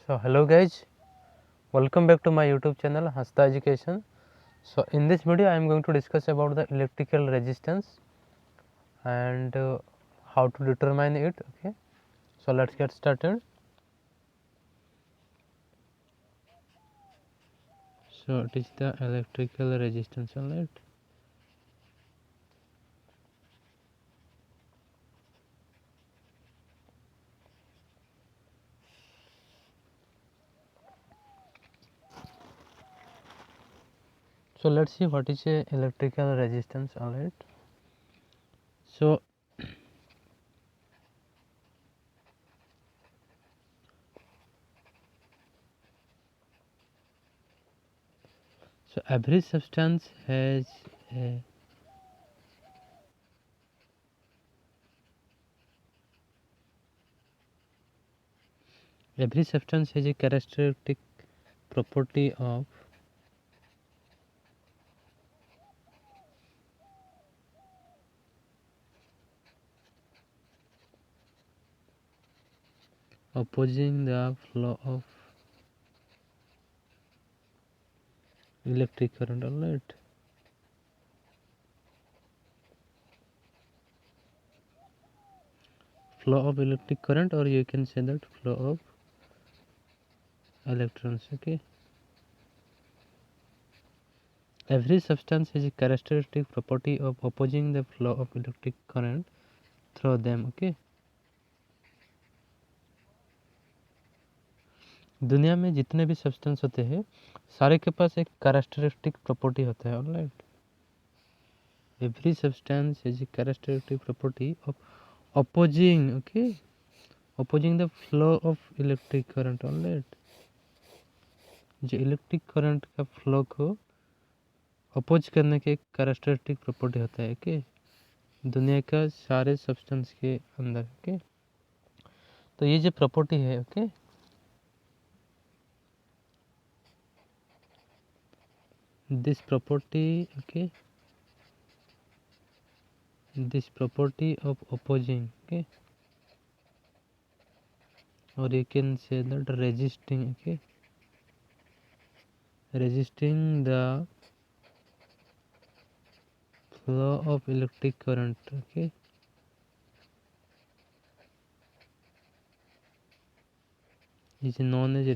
So hello guys, welcome back to my YouTube channel Hasta Education. So in this video I am going to discuss about the electrical resistance and how to determine it. Okay, so let's get started. So it is the electrical resistance, alright. So let's see what is a electrical resistance, alright. So every substance has a characteristic property of opposing the flow of electric current, alright. Flow of electric current, or you can say that flow of electrons. Okay, every substance has a characteristic property of opposing the flow of electric current through them. Okay, दुनिया में जितने भी substance होते हैं सारे के पास एक characteristic property होता है, alright. Every substance has a characteristic property of opposing, okay, opposing the flow of electric current, alright. जो इलेक्ट्रिक करंट का फ्लो को अपोज करने के एक कैरेक्टरिस्टिक प्रॉपर्टी होता है. ओके, दुनिया का सारे सब्सटेंस के अंदर. ओके, तो ये जो प्रॉपर्टी है, okay, this property, okay, this property of opposing, okay, or you can say that resisting, okay, resisting the flow of electric current, okay, is known as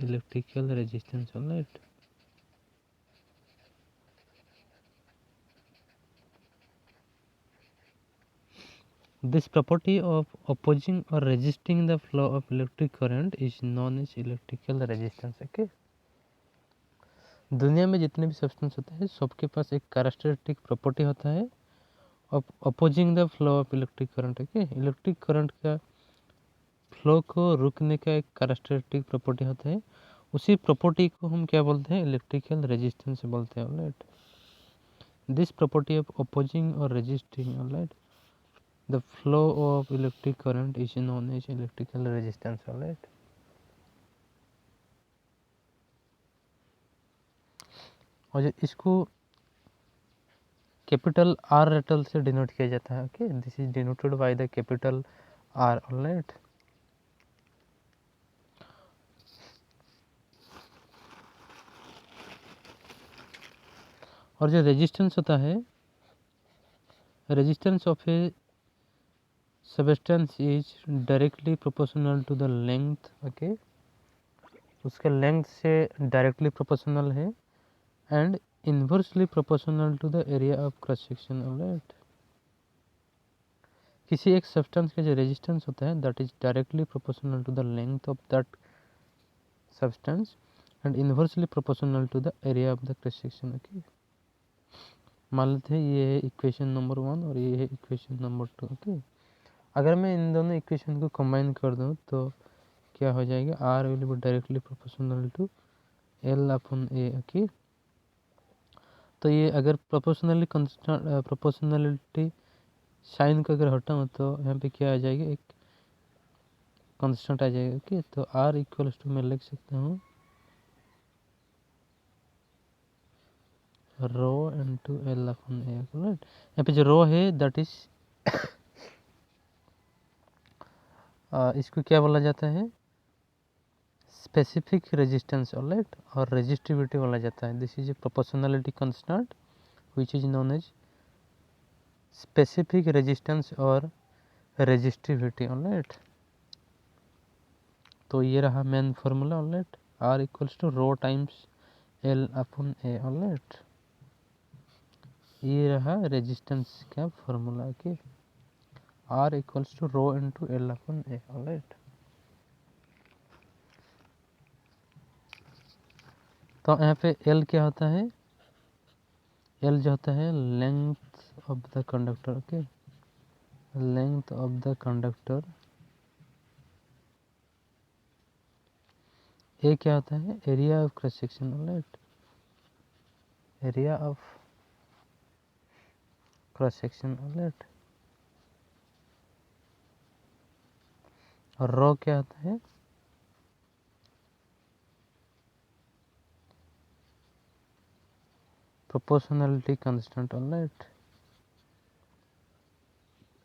electrical resistance, alright. This property of opposing or resisting the flow of electric current is known as electrical resistance. Okay, दुनिया में जितने भी substance होते हैं सबके पास एक characteristic property होता है opposing the flow of electric current. Okay, electric current का फ्लो को रुकने का एक कैरेक्टरिस्टिक प्रॉपर्टी होता है. उसी प्रॉपर्टी को हम क्या बोलते हैं? इलेक्ट्रिकल रेजिस्टेंस बोलते हैं, alright. This property of opposing और resisting, alright, the flow of electric current is known as electrical resistance, alright. और इसको कैपिटल आर लेटर से डिनोट किया जाता है. Okay, this is denoted by the capital R, alright. और जो resistance होता है, resistance of a substance is directly proportional to the length. Okay, उसके लेंथ से डायरेक्टली प्रोपोर्शनल है and inversely proportional to the area of cross section, alright. किसी एक substance का जो रेजिस्टेंस होता है that is directly proportional to the length of that substance and inversely proportional to the area of the cross section. Okay, मान लेते हैं ये है इक्वेशन नंबर 1 और ये है इक्वेशन नंबर 2. ओके, अगर मैं इन दोनों इक्वेशन को कंबाइन कर दूं तो क्या हो जाएगा? R will be directly proportional to L upon A. Okay, तो ये अगर प्रोपोर्शनलिटी साइन को अगर हटाऊँ तो यहाँ पे क्या आ जाएगा? एक कांस्टेंट आ जाएगा. ओके, तो आर इक्वल्स टू मैं लिख सकता हूँ रो इनटू एल अपॉन ए, राइट. यहाँ पे जो रो है दैट इज इसको क्या बोला जाता है, स्पेसिफिक रेजिस्टेंस ऑलराइट, और रेजिस्टिविटी बोला जाता है। This is a proportionality constant which is known as specific resistance और रेजिस्टिविटी ऑलराइट। तो ये रहा main formula alright, R equals to rho times L upon A alright. ये रहा रेजिस्टेंस का फार्मूला के, R equals to rho into L upon A alright. तो यहाँ पे एल क्या होता है, एल जो होता है length of the conductor, okay, length of the conductor. A क्या होता है, area of cross section alright, area of cross section alright. और रो क्या होता है, proportionality constant alright,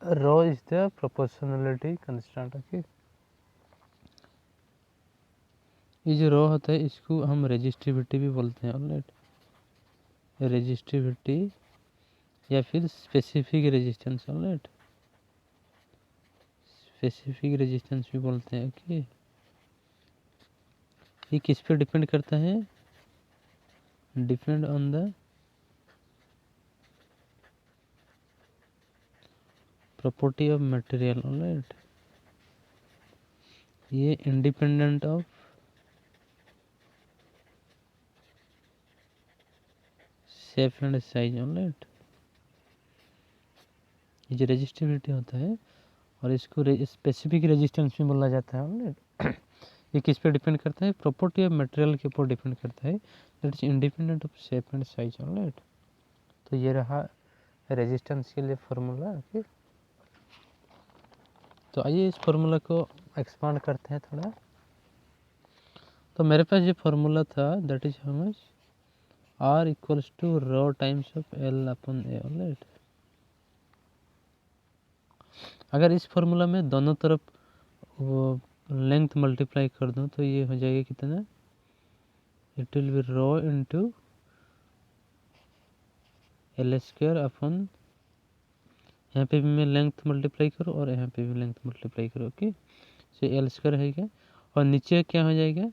rho is the proportionality constant, okay. ये जो रो होता है इसको हम रेजिस्टिविटी भी बोलते हैं ऑलराइट, रेजिस्टिविटी या फिर specific resistance alright, specific resistance भी बोलते हैं, ओके। ये किस पे डिपेंड करता है, depend on the property of material alright, ये independent of shape and size alright. ये जो रेजिस्टिविटी होता है और इसको स्पेसिफिक रेजिस्टेंस भी बोला जाता है ऑलराइट। ये किस पे डिपेंड करता है, प्रॉपर्टी ऑफ मटेरियल के ऊपर डिपेंड करता है, that is independent of shape and size alright. तो ये रहा रेजिस्टेंस के लिए फार्मूला, ओके। तो आइए इस फार्मूला को एक्सपांड करते हैं थोड़ा। तो मेरे पास ये फार्मूला था, that is how much, R equals to rho times of L upon A alright. अगर इस फार्मूला में दोनों तरफ वो लेंथ मल्टीप्लाई कर दूं तो ये हो जाएगा कितना, it will be rho into L square upon, यहाँ पे भी मैं लेंथ मल्टीप्लाई करूँ और यहाँ पे भी लेंथ मल्टीप्लाई करूँ, ओके। सो एल स्क्वायर है क्या, और नीचे क्या हो जाएगा,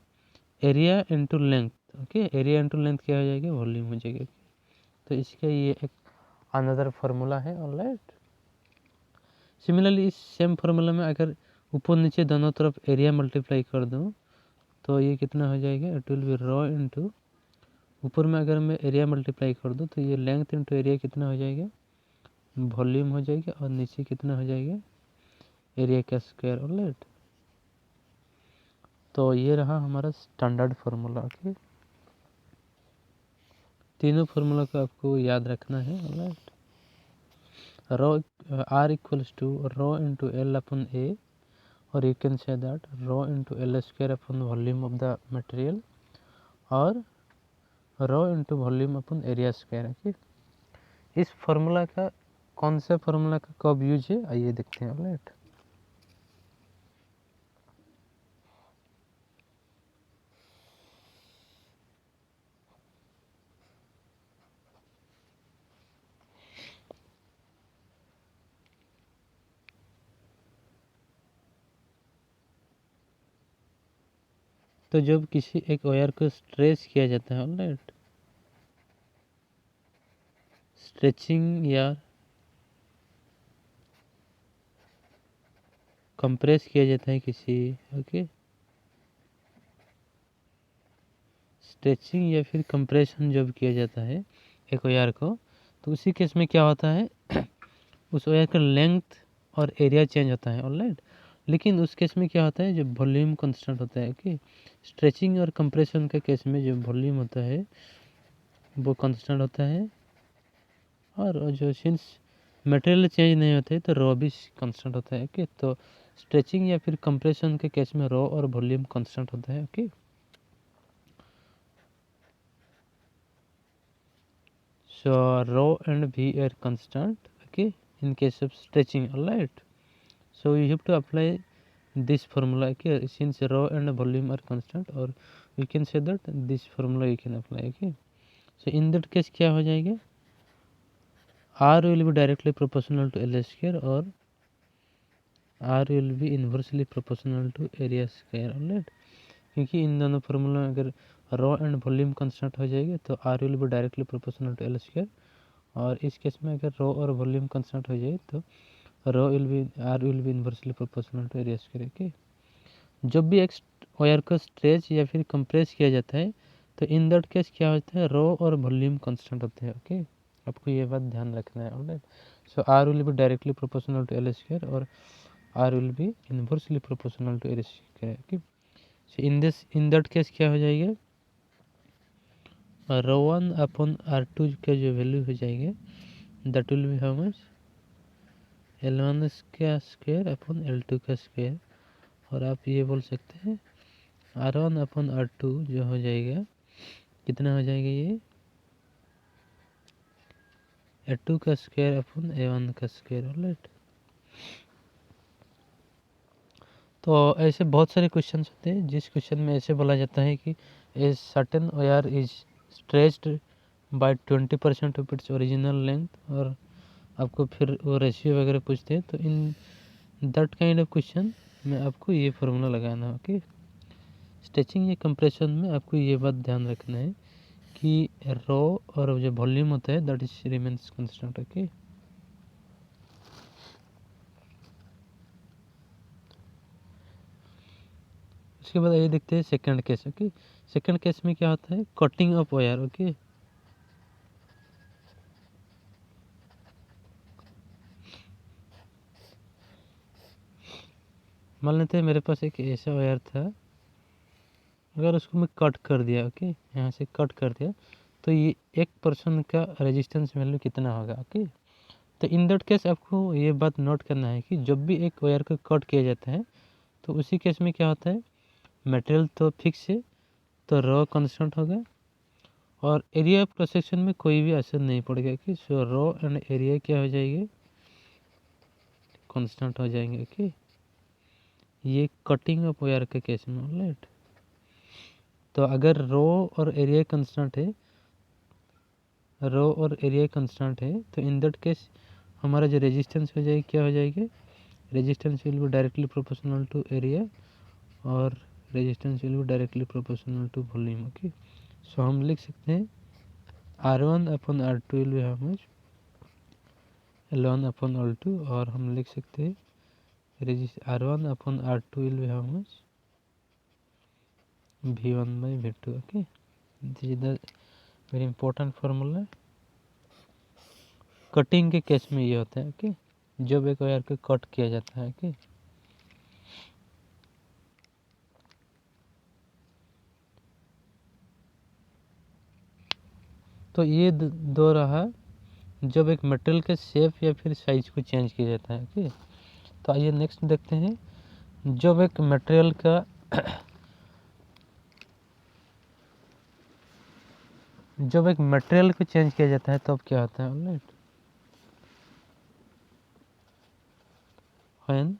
area into length, okay, area into length क्या हो जाएगा, वॉल्यूम हो जाएगा। तो इसका ये एक अनदर फार्मूला है ऑलराइट। सिमिलरली इस सेम फार्मूला में अगर ऊपर नीचे दोनों तरफ एरिया मल्टीप्लाई कर दूँ तो ये कितना हो जाएगा, it will be rho into, ऊपर में अगर मैं एरिया मल्टीप्लाई कर दूँ तो ये लेंथ इंटू एरिया कितना हो जाएगा, वॉल्यूम हो जाएगा, और नीचे कितना हो जाएगा, एरिया का स्क्वायर ऑलराइट। तो ये रहा हमारा स्टैंडर्ड फार्मूला, ओके। तीनों फार्मूला को आपको याद रखना है alright. Rho R equals to rho into L upon A, और you can say that rho into L square upon volume of the material, और rho into volume upon area square, okay. इस formula का कौन सा formula का कब use है आइए देखते हैं ऑलराइट। तो जब किसी एक वायर को स्ट्रेच किया जाता है ऑलराइट, स्ट्रेचिंग या कंप्रेस किया जाता है किसी, ओके, स्ट्रेचिंग या फिर कंप्रेशन जब किया जाता है एक वायर को, तो उसी केस में क्या होता है उस वायर का लेंथ और एरिया चेंज होता है ऑलराइट। लेकिन उस केस में क्या होता है, जो वॉल्यूम कांस्टेंट होता है, ओके। स्ट्रेचिंग और कंप्रेशन के केस में जो वॉल्यूम होता है वो कांस्टेंट होता है, और जो सिंस मटेरियल चेंज नहीं होते तो रो भी कांस्टेंट होता है, ओके। तो स्ट्रेचिंग या फिर कंप्रेशन के केस में रो और वॉल्यूम कांस्टेंट होता है, okay. So rho and V are constant, okay, in case of stretching, alright. So you have to apply this formula, okay, since rho and volume are constant, or we can say that this formula you can apply, okay. So in that case क्या हो जाएगा, R will be directly proportional to L square or R will be inversely proportional to area square, alright. क्योंकि इन दोनों formula में अगर row and volume constant हो जाएगी तो R will be directly proportional to L square, और इस case में अगर रो और वॉल्यूम कांस्टेंट हो जाए तो R will be inversely proportional to area square, okay. जब भी एक वायर को स्ट्रेच या फिर कंप्रेस किया जाता है तो इन दैट केस क्या होता है, रो और वॉल्यूम कांस्टेंट होते हैं, ओके. आपको ये बात ध्यान रखना है, alright. So R will be directly proportional to L square और R will be inversely proportional to L square, okay. So in that case क्या हो जाएगा, रो 1 अपॉन R2 का जो वैल्यू हो जाएगा that will be how much, L1 का square upon L2 का स्क्वायर, और आप ये बोल सकते हैं R1 अपॉन R2 जो हो जाएगा कितना हो जाएगा, ये A2 का स्क्वायर अपॉन A1 का स्क्वायर, ऑलराइट. तो ऐसे बहुत सारे क्वेश्चन होते हैं जिस क्वेश्चन में ऐसे बोला जाता है कि a certain wire is stretched by 20% of its original length, और आपको फिर वो रेशियो वगैरह पूछते हैं, तो in that kind of question में आपको ये फार्मूला लगाना है, ओके. स्ट्रेचिंग या कंप्रेशन में आपको ये बात ध्यान रखना है कि रो और जो वॉल्यूम होता है that is remains constant, okay. उसके बाद ये देखते हैं second case, okay. Second case में क्या होता है, कटिंग ऑफ वायर, ओके. मान लेते हैं मेरे पास एक ऐसा वायर था, अगर उसको मैं कट कर दिया, ओके, यहाँ से कट कर दिया तो ये 1% का रेजिस्टेंस वैल्यू कितना होगा, ओके. तो इन दैट केस आपको ये बात नोट करना है कि जब भी एक वायर को कट किया जाता है तो उसी केस में क्या होता है, मटेरियल तो फिक्स है तो रो कांस्टेंट होगा और एरिया ऑफ क्रॉस सेक्शन में कोई भी असर नहीं पड़ेगा, कि सो रो एंड एरिया क्या हो जाएंगे, कांस्टेंट हो जाएंगे, ओके. ये कटिंग ऑफ वायर के केस में, ऑलराइट. तो अगर रो और एरिया कांस्टेंट है, रो और एरिया कांस्टेंट है, तो इन दैट केस हमारा जो रेजिस्टेंस हो जाएगी क्या हो जाएगा, resistance will be directly proportional to area और resistance will be directly proportional to volume, okay. So हम लिख सकते हैं R1 upon R2 will be how much, L1 upon L2, और हम लिख सकते हैं R1 upon R2 will be how much, V1 by V2, okay. This is the very important formula. Cutting के केस में ये होता है, ओके, जब एक वायर को कट किया जाता है, ओके. तो ये दो रहा जब एक मटेरियल के शेप या फिर साइज को चेंज किया जाता है, ओके. तो आइए नेक्स्ट देखते हैं, जब एक मटेरियल का जब एक मटेरियल को चेंज किया जाता है तब तो क्या होता है, ऑलराइट. व्हेन